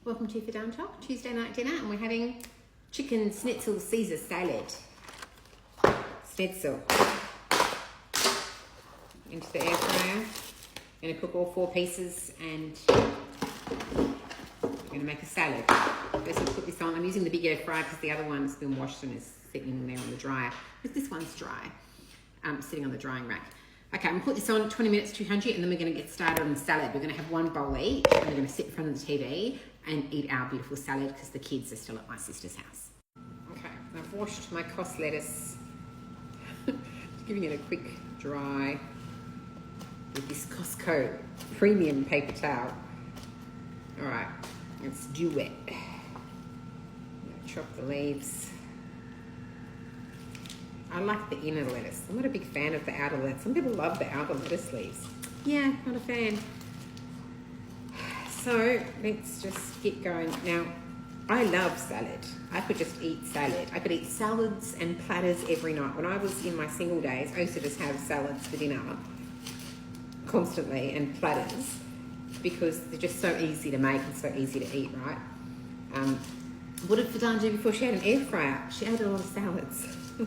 Welcome to For Down Talk, Tuesday night dinner, and we're having chicken schnitzel Caesar salad. Schnitzel. Into the air fryer. I'm going to cook all 4 pieces and I'm going to make a salad. First I'll put this on. I'm using the big air fryer because the other one's been washed and is sitting there on the dryer. Because this one's dry. Sitting on the drying rack. Okay, I'm going to put this on 20 minutes, 200, and then we're going to get started on the salad. We're going to have 1 bowl each, and we're going to sit in front of the TV and eat our beautiful salad because the kids are still at my sister's house. Okay, I've washed my Cos lettuce. Just giving it a quick dry with this Costco premium paper towel. All right, let's do it. Chop the leaves. I like the inner lettuce. I'm not a big fan of the outer lettuce. Some people love the outer lettuce leaves. Yeah, not a fan. So let's just get going. Now, I love salad. I could just eat salad. I could eat salads and platters every night. When I was in my single days, I used to just have salads for dinner constantly and platters because they're just so easy to make and so easy to eat, right? What did Fidana do before she had an air fryer? She ate a lot of salads. All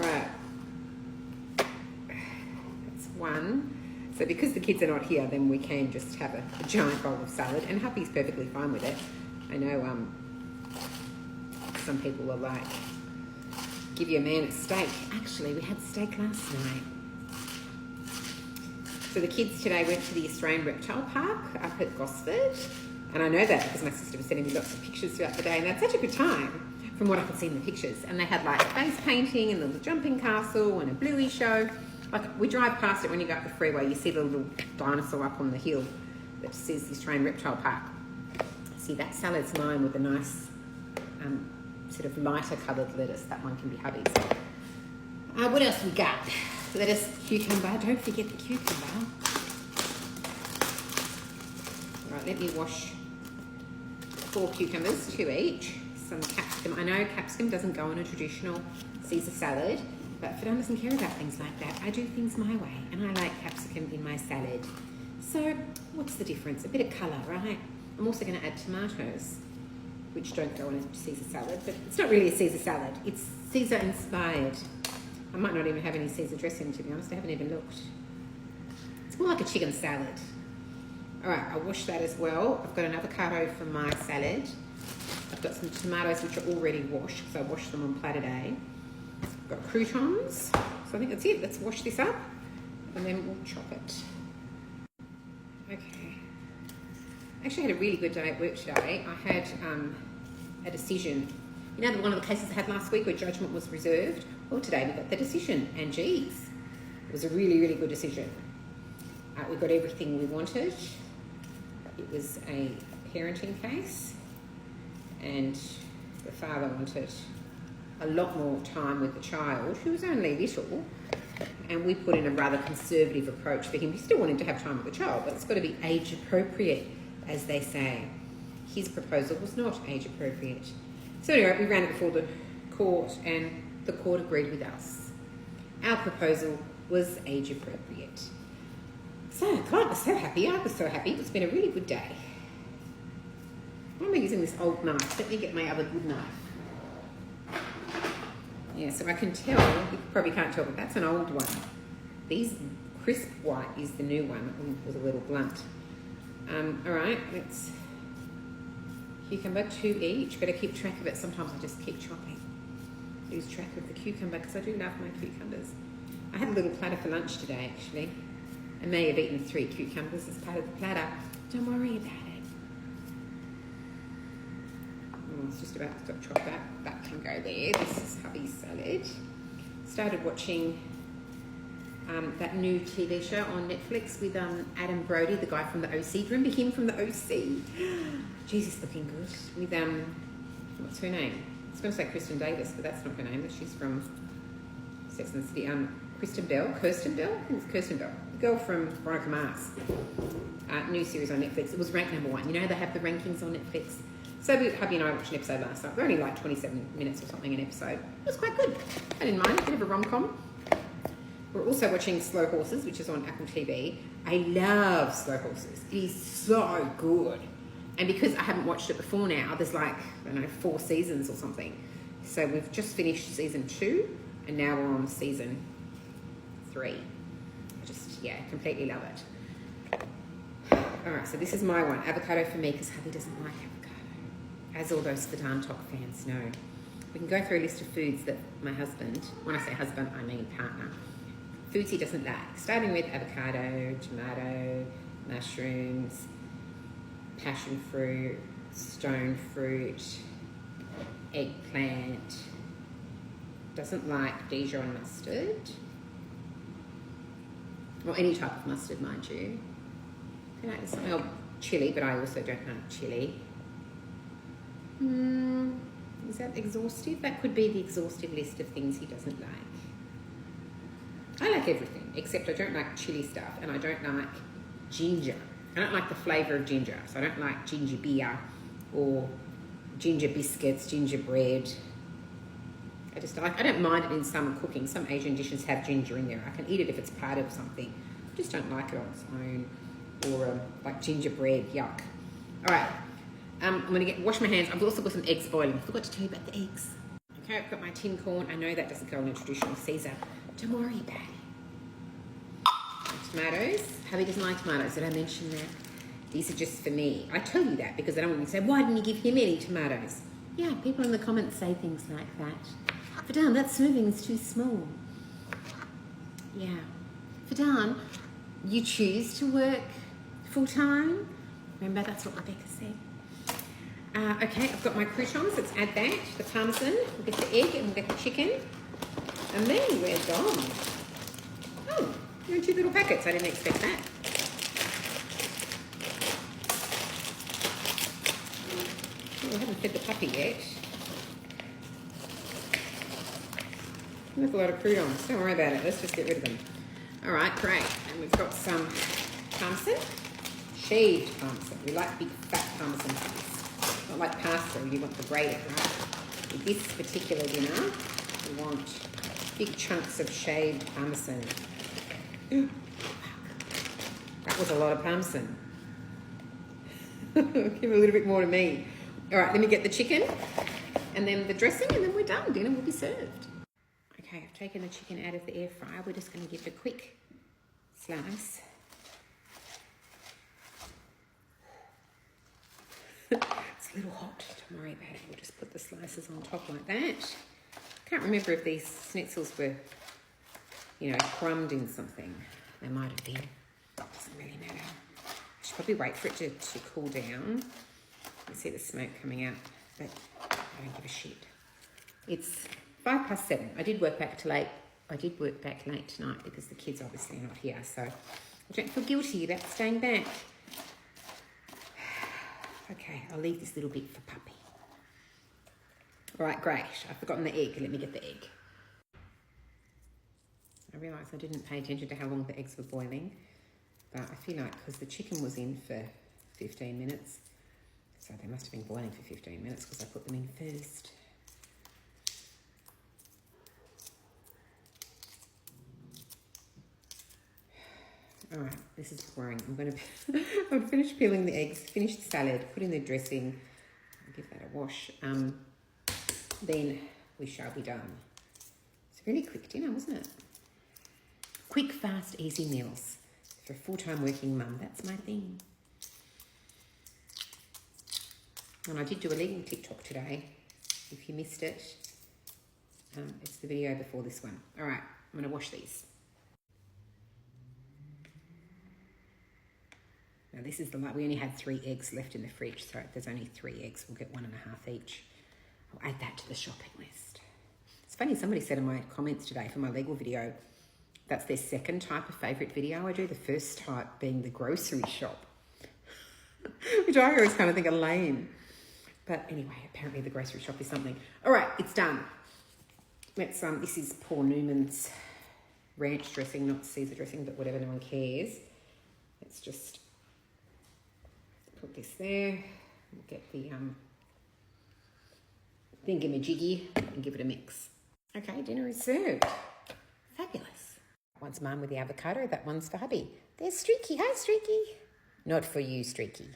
right, that's 1. So because the kids are not here, then we can just have a giant bowl of salad, and Happy's perfectly fine with it. I know some people are like, give your man a steak. Actually, we had steak last night. So the kids today went to the Australian Reptile Park up at Gosford, and I know that because my sister was sending me lots of pictures throughout the day, and they had such a good time. From what I could see in the pictures. And they had like face painting and the little jumping castle and a bluey show. Like we drive past it when you go up the freeway, you see the little dinosaur up on the hill that says the Australian Reptile Park. See, that salad's mine with a nice sort of lighter coloured lettuce. That one can be hubby's. What else we got? Lettuce, cucumber. Don't forget the cucumber. All right, let me wash 4 cucumbers, 2 each. Some capsicum. I know capsicum doesn't go on a traditional Caesar salad, but Fidana doesn't care about things like that. I do things my way, and I like capsicum in my salad. So what's the difference? A bit of colour, right? I'm also going to add tomatoes, which don't go on a Caesar salad, but it's not really a Caesar salad. It's Caesar inspired. I might not even have any Caesar dressing, to be honest. I haven't even looked. It's more like a chicken salad. All right, I'll wash that as well. I've got an avocado for my salad. I've got some tomatoes which are already washed because I washed them on platter day. I've got croutons. So I think that's it. Let's wash this up and then we'll chop it. Okay. I actually had a really good day at work today. I had a decision. You know, one of the cases I had last week where judgment was reserved? Well, today we got the decision, and geez, it was a really, really good decision. We got everything we wanted. It was a parenting case. And the father wanted a lot more time with the child, who was only little, and we put in a rather conservative approach for him. He still wanted to have time with the child, but it's got to be age appropriate, as they say. His proposal was not age appropriate. So anyway, we ran it before the court, and the court agreed with us. Our proposal was age appropriate. So the client was so happy, I was so happy. It's been a really good day. Why am I using this old knife? Let me get my other good knife. Yeah, so I can tell, you probably can't tell, but that's an old one. These crisp white is the new one. It was a little blunt. All right, let's cucumber, 2 each. Better keep track of it. Sometimes I just keep chopping. Lose track of the cucumber because I do love my cucumbers. I had a little platter for lunch today, actually. I may have eaten 3 cucumbers as part of the platter. Don't worry about it. It's just about to chop that. That can go there. This is hubby's salad. Started watching that new TV show on Netflix with Adam Brody, the guy from the OC. Do you remember him from the OC? Jesus, looking good. With what's her name? I was going to say Kristen Davis, but that's not her name. But she's from Sex and the City. Kirsten Bell. I think it's Kirsten Bell. The girl from Veronica Mars. New series on Netflix. It was ranked #1. You know they have the rankings on Netflix. So hubby and I watched an episode last night. They're only like 27 minutes or something an episode. It was quite good. I didn't mind. A bit of a rom-com. We're also watching Slow Horses, which is on Apple TV. I love Slow Horses. It is so good. And because I haven't watched it before now, there's like, I don't know, 4 seasons or something. So we've just finished season 2 and now we're on season 3. I just, yeah, completely love it. All right, so this is my one. Avocado for me because hubby doesn't like avocado. As all those Fadaan Tok fans know. We can go through a list of foods that my husband, when I say husband, I mean partner, foods he doesn't like. Starting with avocado, tomato, mushrooms, passion fruit, stone fruit, eggplant, doesn't like Dijon mustard, or any type of mustard, mind you. You know, there's something else, chili, but I also don't like chili. Is that exhaustive? That could be the exhaustive list of things he doesn't like. I like everything, except I don't like chili stuff, and I don't like ginger. I don't like the flavour of ginger, so I don't like ginger beer or ginger biscuits, ginger bread. I don't mind it in some cooking. Some Asian dishes have ginger in there. I can eat it if it's part of something. I just don't like it on its own. Or like gingerbread, yuck. All right, I'm going to wash my hands. I've also got some eggs boiling. I forgot to tell you about the eggs. Okay, I've got my tin corn. I know that doesn't go in a traditional Caesar. Don't worry about it. Tomatoes. Hubby doesn't like tomatoes. Did I mention that? These are just for me. I tell you that because I don't want you to say, why didn't you give him any tomatoes? Yeah, people in the comments say things like that. Fadaan, that serving is too small. Yeah. Fadaan, you choose to work full-time? Remember, that's what Rebecca said. Okay, I've got my croutons. Let's add that. The parmesan. We'll get the egg and we'll get the chicken. And then we're done. Oh, you're in 2 little packets. I didn't expect that. Oh, I haven't fed the puppy yet. There's a lot of croutons. Don't worry about it. Let's just get rid of them. All right, great. And we've got some parmesan. Shaved parmesan. We like big fat parmesan pieces. Not like pasta, you want the grated, right? With this particular dinner, we want big chunks of shaved parmesan. Ooh, that was a lot of parmesan. Give a little bit more to me. All right, let me get the chicken and then the dressing and then we're done. Dinner will be served. Okay, I've taken the chicken out of the air fryer. We're just going to give it a quick slice. It's a little hot, don't worry about it. We'll just put the slices on top like that. Can't remember if these schnitzels were, you know, crumbed in something. They might have been. Doesn't really matter. I should probably wait for it to cool down. You see the smoke coming out, but I don't give a shit. It's 7:05. I did work back late tonight because the kids obviously are not here, so I don't feel guilty about staying back. Okay, I'll leave this little bit for puppy. All right, great. I've forgotten the egg. Let me get the egg. I realised I didn't pay attention to how long the eggs were boiling, but I feel like because the chicken was in for 15 minutes, so they must have been boiling for 15 minutes because I put them in first. All right, this is boring. I'll finish peeling the eggs, finish the salad, put in the dressing, give that a wash. Then we shall be done. It's a really quick dinner, wasn't it? Quick, fast, easy meals. For a full-time working mum, that's my thing. And I did do a legal TikTok today. If you missed it, it's the video before this one. All right, I'm going to wash these. Now this is we only had 3 eggs left in the fridge, so if there's only 3 eggs, we'll get 1.5 each. I'll add that to the shopping list. It's funny, somebody said in my comments today for my legal video, that's their second type of favourite video I do, the first type being the grocery shop. Which I always kind of think are lame. But anyway, apparently the grocery shop is something. All right, it's done. Let's, this is Paul Newman's ranch dressing, not Caesar dressing, but whatever, no one cares. Let's just put this there. We'll get the thingamajiggy and give it a mix. Okay, dinner is served. Fabulous. That one's mine with the avocado, that one's for hubby. There's Streaky. Hi, Streaky. Not for you, Streaky.